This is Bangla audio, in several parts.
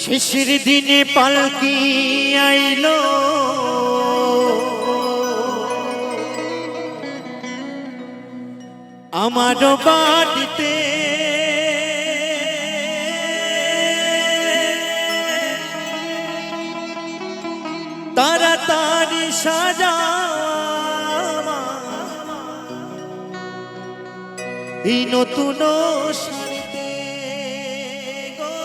শেষের দিনে পালকি আইলো আমার বাড়িতে, তাড়াতাড়ি সাজা এই নতুন শাড়িতে গো,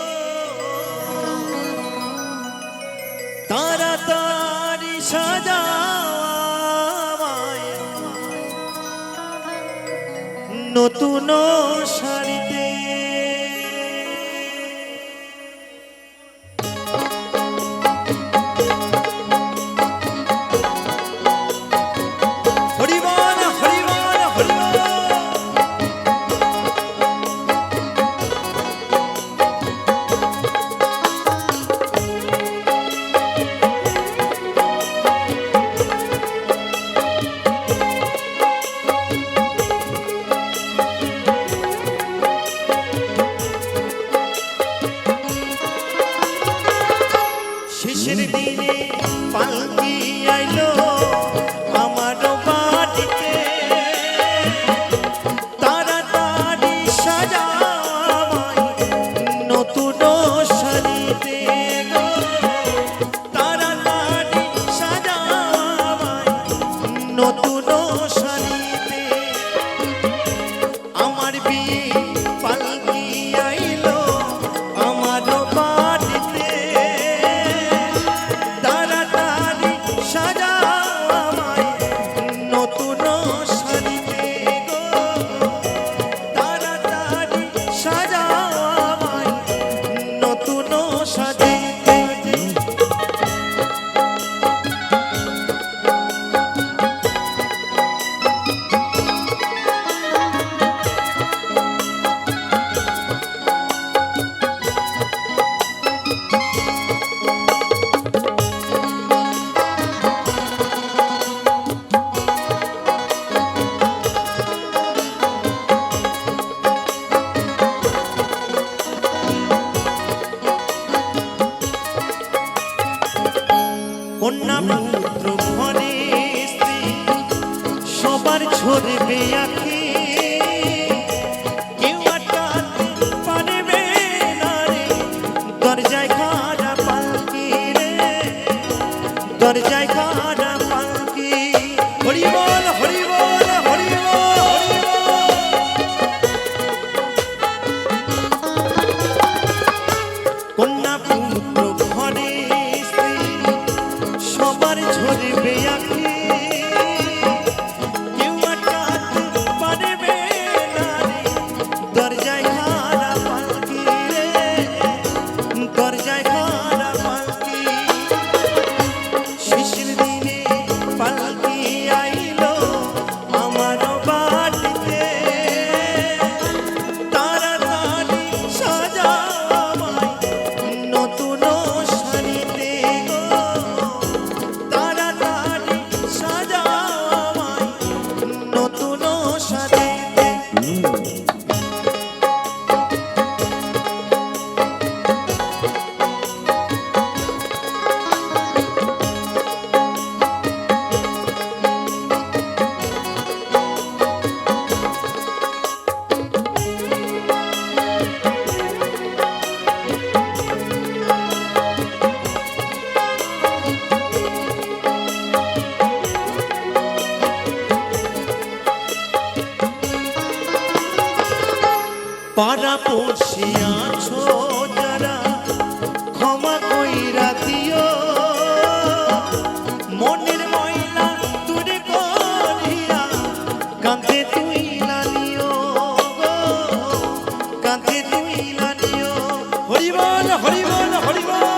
তাড়াতাড়ি সাজা নতুন শাড়িতে। শেষের দিনে পালকি আইলো আমার বাড়িতে, তাড়াতাড়ি সাজাই নতুন শাড়িতে গো, তাড়াতাড়ি সাজাই নতুন শাড়িতে। আমার বিয়ে পালকি আইলো আমার বাড়িতে, কন্যা পুত্র ঘরে স্ত্রী সবার ঝরবে আঁখি, কেউ আটকাতে পারবে না রে দরজায় খাড়া পালকি রে, দরজায় খাড়া পালকি। হরি বল হরি বল হরি বল। কন্যা পুত্র ঘরে সবার ঝরবে আঁখি, কেউ আটকাতে পারবে না রে দরজায় খাড়া পালকি রে, দরজায় খাড়া পালকি। শেষের দিনে পালকি আইলো আমার বাড়িতে, তাড়াতাড়ি সাজাই নতুন শাড়িতে গো, তাড়াতাড়ি সাজাই নতুন শাড়িতে। পাড়া পড়শি আছো যারা ক্ষমা কইরা দিও, মনের ময়লা দূরে করিয়া কাঁধে তুইলা নিও গো, কাঁধে তুইলা নিও। হরি বল হরি বল হরি বল।